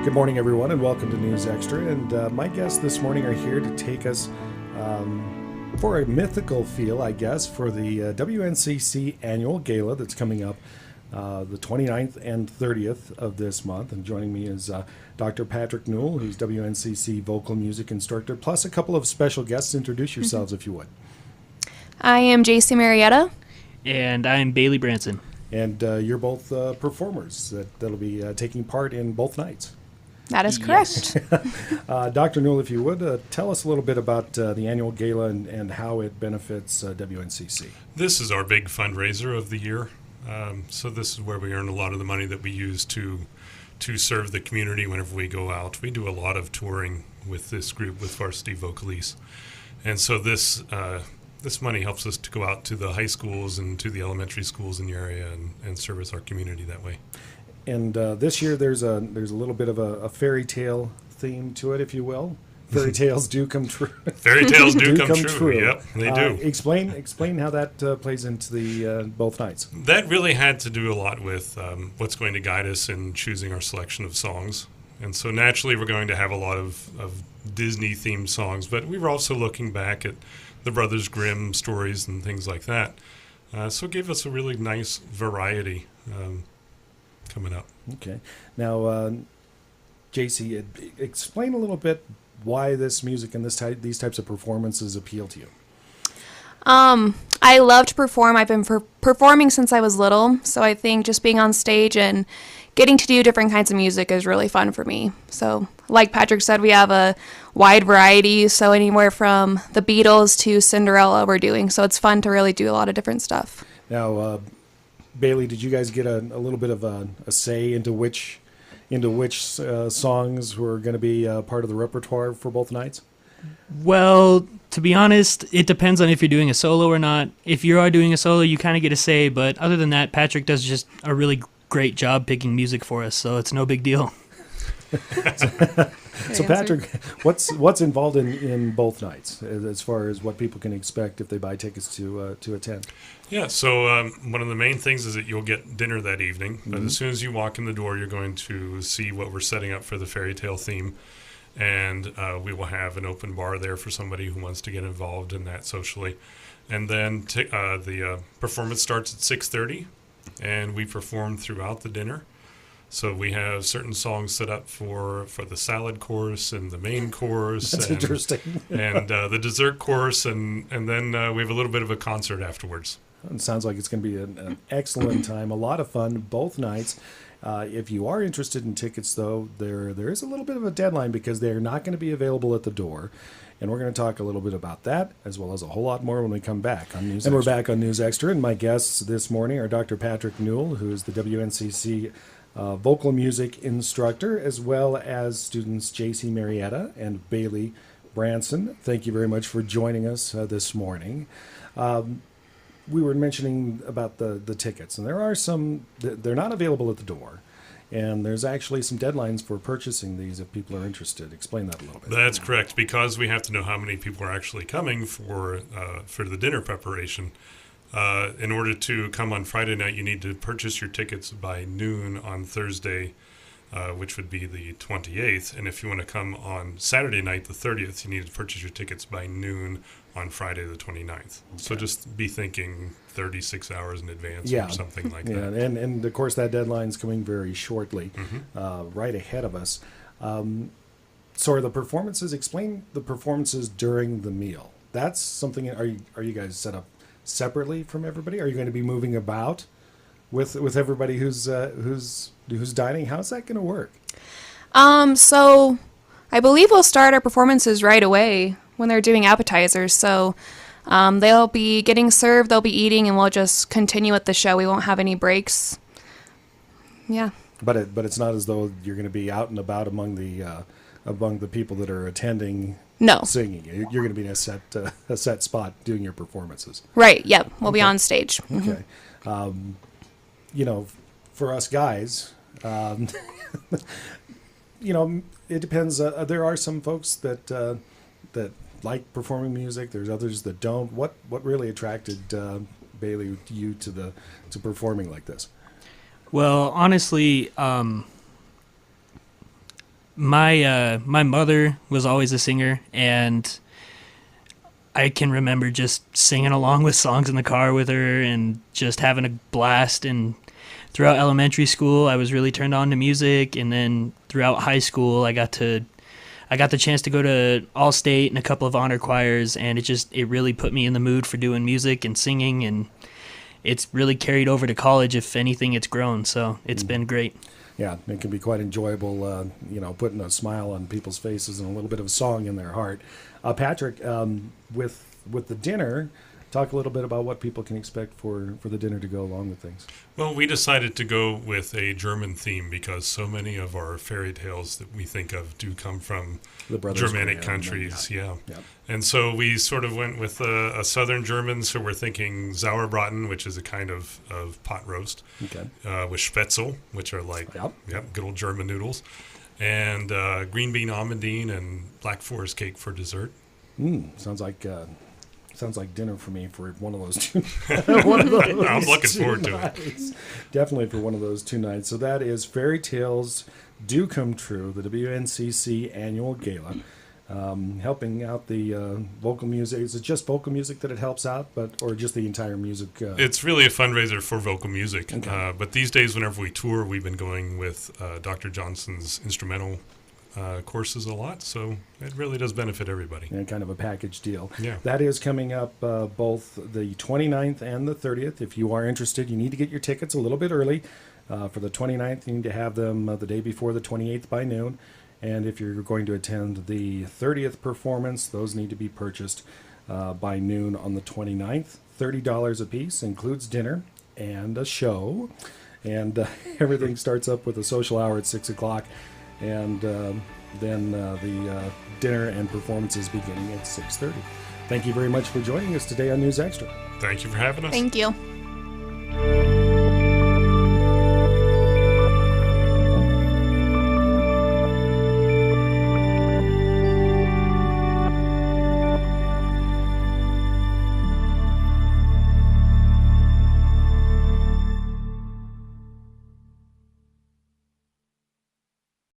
Good morning, everyone, and welcome to News Extra. And my guests this morning are here to take us for a mythical feel, I guess, for the WNCC Annual Gala that's coming up the 29th and 30th of this month. And joining me is Dr. Patrick Newell, who's WNCC vocal music instructor, plus a couple of special guests. Introduce yourselves, if you would. I am Jacey, Marietta. And I'm Bailey, Branson. And you're both performers that'll be taking part in both nights. That is correct. Yes. Dr. Newell, if you would, tell us a little bit about the annual gala and how it benefits WNCC. This is our big fundraiser of the year. So this is where we earn a lot of the money that we use to serve the community whenever we go out. We do a lot of touring with this group, with Varsity Vocalese. And so this money helps us to go out to the high schools and to the elementary schools in the area and service our community that way. And this year there's a little bit of a fairy tale theme to it, if you will. Fairy tales do come true. Fairy tales do come true. Yep, they do. Explain how that plays into the both nights. That really had to do a lot with what's going to guide us in choosing our selection of songs. And so naturally we're going to have a lot of Disney-themed songs, but we were also looking back at the Brothers Grimm stories and things like that. So it gave us a really nice variety coming up. Okay. Now, Jacey, explain a little bit why this music and these types of performances appeal to you. I love to perform. I've been performing since I was little, so I think just being on stage and getting to do different kinds of music is really fun for me. So, like Patrick said, we have a wide variety, so anywhere from the Beatles to Cinderella we're doing, so it's fun to really do a lot of different stuff. Now, Bailey, did you guys get a little bit of a say into which songs were going to be part of the repertoire for both nights? Well, to be honest, it depends on if you're doing a solo or not. If you are doing a solo, you kind of get a say, but other than that, Patrick does just a really great job picking music for us, so it's no big deal. So Patrick, what's involved in both nights as far as what people can expect if they buy tickets to attend? Yeah, so one of the main things is that you'll get dinner that evening. Mm-hmm. But as soon as you walk in the door, you're going to see what we're setting up for the fairy tale theme. And we will have an open bar there for somebody who wants to get involved in that socially. And then the performance starts at 6:30, and we perform throughout the dinner. So we have certain songs set up for the salad course and the main course. That's interesting. And the dessert course, and then we have a little bit of a concert afterwards. It sounds like it's going to be an excellent time, a lot of fun both nights. If you are interested in tickets, though, there is a little bit of a deadline because they're not going to be available at the door. And we're going to talk a little bit about that, as well as a whole lot more when we come back on News Extra. And we're back on News Extra, and my guests this morning are Dr. Patrick Newell, who is the WNCC vocal music instructor, as well as students Jacey, Marietta, and Bailey, Branson. Thank you very much for joining us this morning. We were mentioning about the tickets, and there are some, they're not available at the door, and there's actually some deadlines for purchasing these if people are interested. Explain that a little bit. That's correct, because we have to know how many people are actually coming for the dinner preparation. In order to come on Friday night, you need to purchase your tickets by noon on Thursday, which would be the 28th. And if you want to come on Saturday night, the 30th, you need to purchase your tickets by noon on Friday, the 29th. Okay. So just be thinking 36 hours in advance or something like that. Yeah, and of course that deadline's coming very shortly, right ahead of us. So are the performances, explain the performances during the meal. That's something, are you guys set up separately from everybody? Are you going to be moving about with everybody who's dining? How's that going to work? So I believe we'll start our performances right away when they're doing appetizers. So they'll be getting served, they'll be eating, and we'll just continue with the show. We won't have any breaks. Yeah. But it's not as though you're going to be out and about among the people that are attending. No. Singing. You're going to be in a set spot doing your performances. Right. Yep. We'll be on stage. Okay. For us guys, it depends. There are some folks that like performing music. There's others that don't. What really attracted Bailey you to performing like this? Well, honestly, My mother was always a singer, and I can remember just singing along with songs in the car with her and just having a blast. And throughout elementary school, I was really turned on to music, and then throughout high school, I got the chance to go to All-State and a couple of honor choirs, and it really put me in the mood for doing music and singing, and it's really carried over to college. If anything, it's grown, so it's been great. Yeah, it can be quite enjoyable, putting a smile on people's faces and a little bit of a song in their heart. Patrick, with the dinner, talk a little bit about what people can expect for the dinner to go along with things. Well, we decided to go with a German theme because so many of our fairy tales that we think of do come from The Brothers Germanic Grimm, countries, yeah. Yeah. And so we sort of went with a southern German, so we're thinking Sauerbraten, which is a kind of pot roast, Okay. with Spätzle, which are like good old German noodles, and green bean almondine and Black Forest cake for dessert. Sounds like dinner for me for one of those two. One of those I'm looking forward to nights. Definitely for one of those 2 nights. So that is Fairy Tales Do Come True, the WNCC Annual Gala, helping out the vocal music. Is it just vocal music that it helps out, or just the entire music? It's really a fundraiser for vocal music. Okay. But these days, whenever we tour, we've been going with Dr. Johnson's instrumental courses a lot, so it really does benefit everybody. And kind of a package deal. Yeah. That is coming up both the 29th and the 30th. If you are interested, you need to get your tickets a little bit early. For the 29th, you need to have them the day before the 28th by noon. And if you're going to attend the 30th performance, those need to be purchased by noon on the 29th. $30 a piece, includes dinner and a show. And everything starts up with a social hour at 6 o'clock. And then the dinner and performances beginning at 6:30. Thank you very much for joining us today on News Extra. Thank you for having us. Thank you.